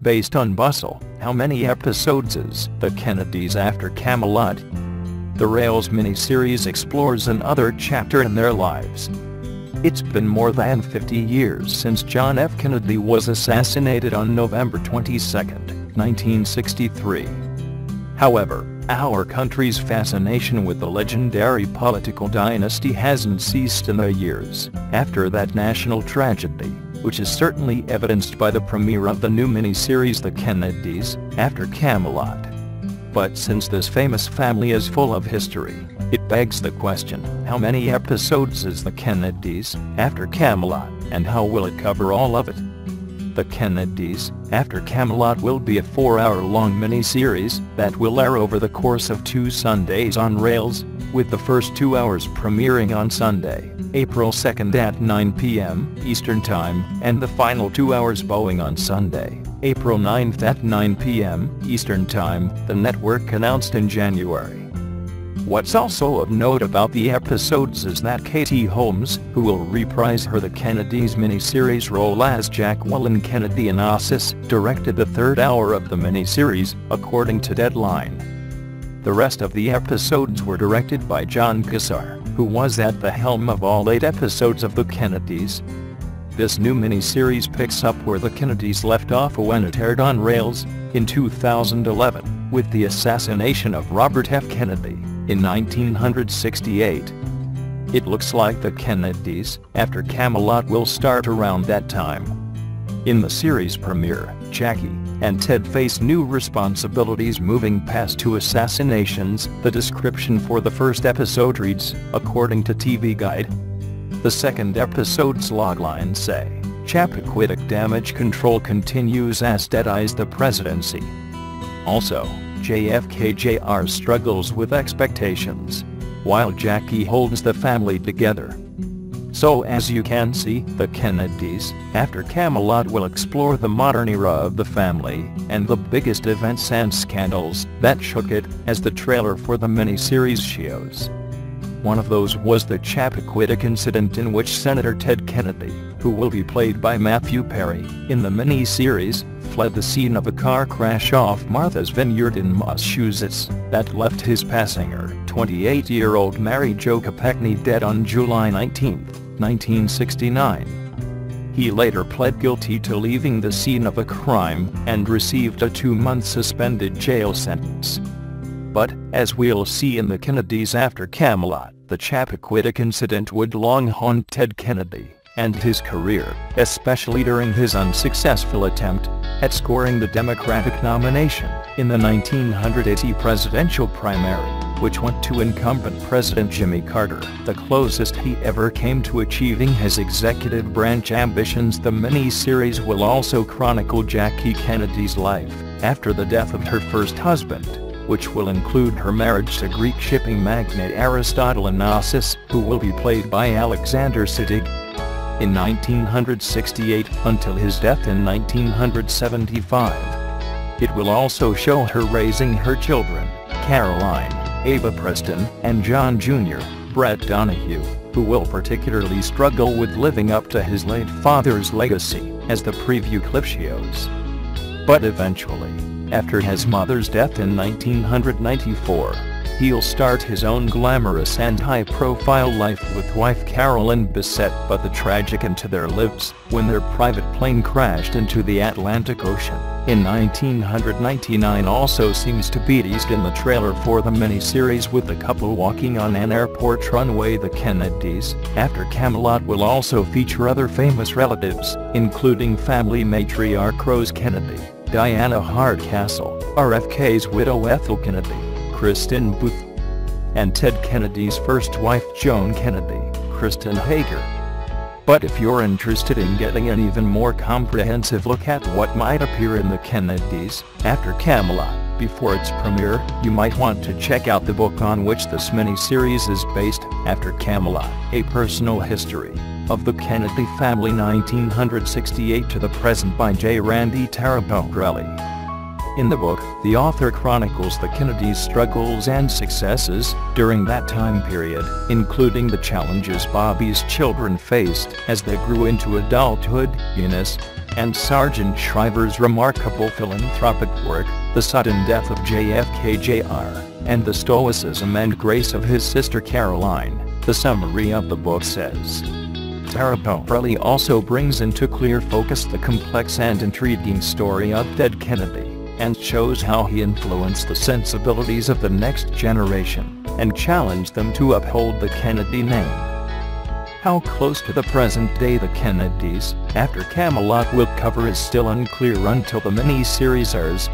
Based on Bustle, how many episodes is The Kennedys after Camelot? The Reelz miniseries explores another chapter in their lives. It's been more than 50 years since John F. Kennedy was assassinated on November 22, 1963. However, our country's fascination with the legendary political dynasty hasn't ceased in the years after that national tragedy, which is certainly evidenced by the premiere of the new miniseries The Kennedys after Camelot. But since this famous family is full of history, it begs the question, how many episodes is The Kennedys after Camelot, and how will it cover all of it? The Kennedys after Camelot will be a 4-hour-long miniseries that will air over the course of 2 Sundays on Reelz, with the first 2 hours premiering on Sunday, April 2nd at 9 p.m. Eastern Time, and the final 2 hours bowing on Sunday, April 9th at 9 p.m. Eastern Time, the network announced in January. What's also of note about the episodes is that Katie Holmes, who will reprise her The Kennedys miniseries role as Jacqueline Kennedy in Ossis, directed the 3rd hour of the miniseries, according to Deadline. The rest of the episodes were directed by John Cassar, who was at the helm of all 8 episodes of The Kennedys. This new miniseries picks up where The Kennedys left off when it aired on Reelz in 2011, with the assassination of Robert F. Kennedy in 1968. It looks like The Kennedys after Camelot will start around that time. In the series premiere, Jackie and Ted face new responsibilities moving past 2 assassinations. The description for the first episode reads, according to TV Guide. The second episode's loglines say, Chappaquiddick damage control continues as Dead eyes the presidency. Also, JFK Jr. struggles with expectations, while Jackie holds the family together. So as you can see, The Kennedys after Camelot will explore the modern era of the family, and the biggest events and scandals that shook it, as the trailer for the miniseries shows. One of those was the Chappaquiddick incident, in which Senator Ted Kennedy, who will be played by Matthew Perry in the miniseries, fled the scene of a car crash off Martha's Vineyard in Massachusetts that left his passenger, 28-year-old Mary Jo Kopechne, dead on July 19, 1969. He later pled guilty to leaving the scene of a crime and received a 2-month suspended jail sentence. But, as we'll see in The Kennedys after Camelot, the Chappaquiddick incident would long haunt Ted Kennedy and his career, especially during his unsuccessful attempt at scoring the Democratic nomination in the 1980 presidential primary, which went to incumbent President Jimmy Carter, the closest he ever came to achieving his executive branch ambitions. The miniseries will also chronicle Jackie Kennedy's life after the death of her first husband, which will include her marriage to Greek shipping magnate Aristotle Onassis, who will be played by Alexander Siddig, in 1968 until his death in 1975. It will also show her raising her children, Caroline, Ava Preston, and John Jr., Brett Donahue, who will particularly struggle with living up to his late father's legacy, as the preview clip shows. But eventually, after his mother's death in 1994, he'll start his own glamorous and high-profile life with wife Carolyn Bessette. But the tragic end to their lives when their private plane crashed into the Atlantic Ocean in 1999 also seems to be teased in the trailer for the miniseries, with the couple walking on an airport runway. The Kennedys after Camelot will also feature other famous relatives, including family matriarch Rose Kennedy, Diana Hardcastle, RFK's widow Ethel Kennedy, Kristen Booth, and Ted Kennedy's first wife Joan Kennedy, Kristen Hager. But if you're interested in getting an even more comprehensive look at what might appear in The Kennedys after Camelot before its premiere, you might want to check out the book on which this miniseries is based, After Camelot, A Personal History of the Kennedy Family 1968 to the Present by J. Randy Taraborelli. In the book, the author chronicles the Kennedys' struggles and successes during that time period, including the challenges Bobby's children faced as they grew into adulthood. Eunice, and Sergeant Shriver's remarkable philanthropic work, the sudden death of JFK Jr., and the stoicism and grace of his sister Caroline, the summary of the book says. Taraborelli also brings into clear focus the complex and intriguing story of Ted Kennedy, and shows how he influenced the sensibilities of the next generation, and challenged them to uphold the Kennedy name. How close to the present day the Kennedys, after Camelot, will cover is still unclear until the miniseries airs.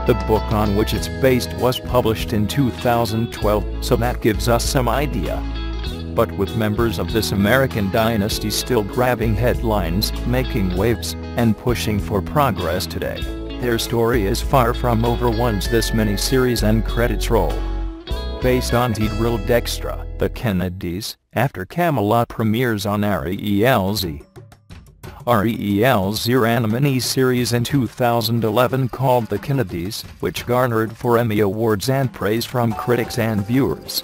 The book on which it's based was published in 2012, so that gives us some idea. But with members of this American dynasty still grabbing headlines, making waves, and pushing for progress today, their story is far from over once this miniseries and credits roll. Based on Reelz Extra, The Kennedys, after Camelot premieres on Reelz. Reelz ran a miniseries in 2011 called The Kennedys, which garnered 4 Emmy Awards and praise from critics and viewers.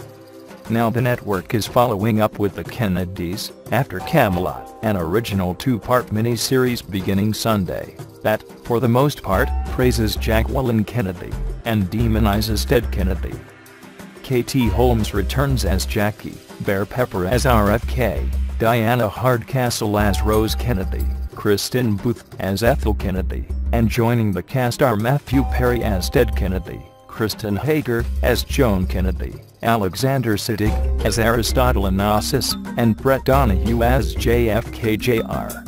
Now the network is following up with The Kennedys, after Camelot, an original 2-part miniseries beginning Sunday, that, for the most part, praises Jacqueline Kennedy, and demonizes Ted Kennedy. Katie Holmes returns as Jackie, Bear Pepper as RFK, Diana Hardcastle as Rose Kennedy, Kristen Booth as Ethel Kennedy, and joining the cast are Matthew Perry as Ted Kennedy, Kristen Hager as Joan Kennedy, Alexander Siddig as Aristotle Onassis, and Brett Donahue as JFK Jr.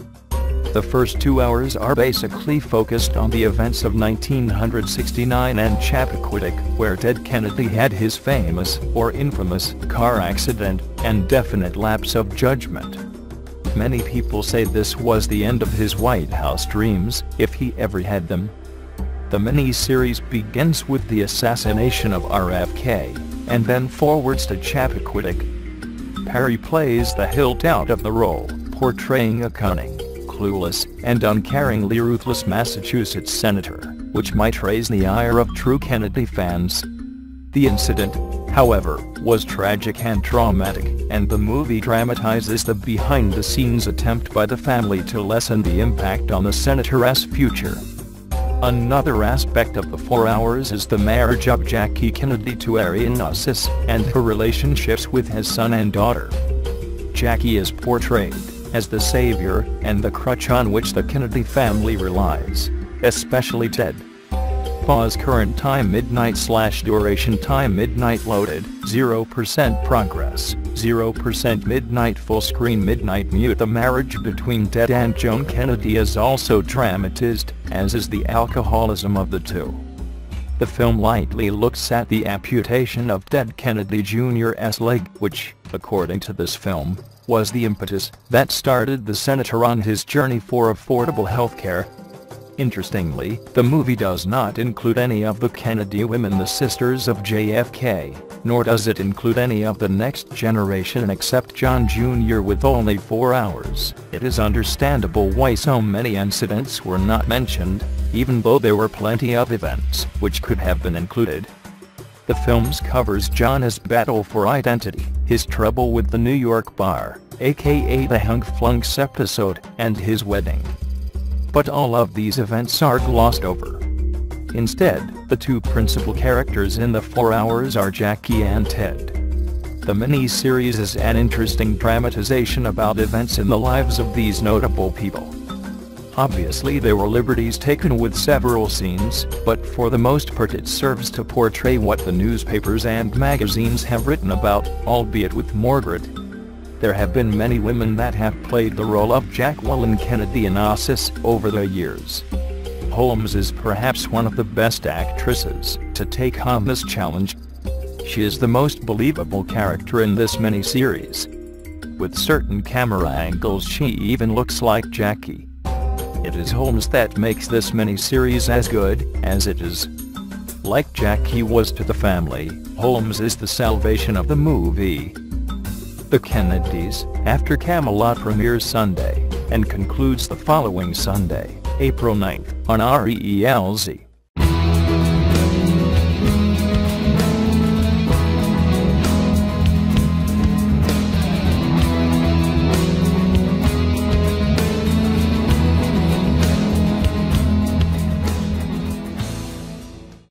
The first 2 hours are basically focused on the events of 1969 and Chappaquiddick, where Ted Kennedy had his famous, or infamous, car accident, and definite lapse of judgment. Many people say this was the end of his White House dreams, if he ever had them. The miniseries begins with the assassination of RFK, and then forwards to Chappaquiddick. Perry plays the hilt out of the role, portraying a cunning, clueless, and uncaringly ruthless Massachusetts senator, which might raise the ire of true Kennedy fans. The incident, however, was tragic and traumatic, and the movie dramatizes the behind-the-scenes attempt by the family to lessen the impact on the senator's future. Another aspect of the 4 hours is the marriage of Jackie Kennedy to Arian Onassis, and her relationships with his son and daughter. Jackie is portrayed as the savior and the crutch on which the Kennedy family relies, especially Ted. Pause current time midnight/duration time midnight loaded, 0% progress, 0% midnight full screen midnight mute. The marriage between Ted and Joan Kennedy is also dramatized, as is the alcoholism of the two. The film lightly looks at the amputation of Ted Kennedy Jr.'s leg, which, according to this film, was the impetus that started the senator on his journey for affordable health care. Interestingly, the movie does not include any of the Kennedy women, the sisters of JFK, nor does it include any of the next generation except John Jr. With only 4 hours, it is understandable why so many incidents were not mentioned, even though there were plenty of events which could have been included. The film covers John's battle for identity, his trouble with the New York bar, aka the Hunk Flunks episode, and his wedding. But all of these events are glossed over. Instead, the 2 principal characters in the 4 hours are Jackie and Ted. The miniseries is an interesting dramatization about events in the lives of these notable people. Obviously there were liberties taken with several scenes, but for the most part it serves to portray what the newspapers and magazines have written about, albeit with more grit. There have been many women that have played the role of Jacqueline Kennedy Onassis over the years. Holmes is perhaps one of the best actresses to take on this challenge. She is the most believable character in this miniseries. With certain camera angles she even looks like Jackie. It is Holmes that makes this miniseries as good as it is. Like Jackie was to the family, Holmes is the salvation of the movie. The Kennedys, after Camelot premieres Sunday, and concludes the following Sunday, April 9th, on Reelz.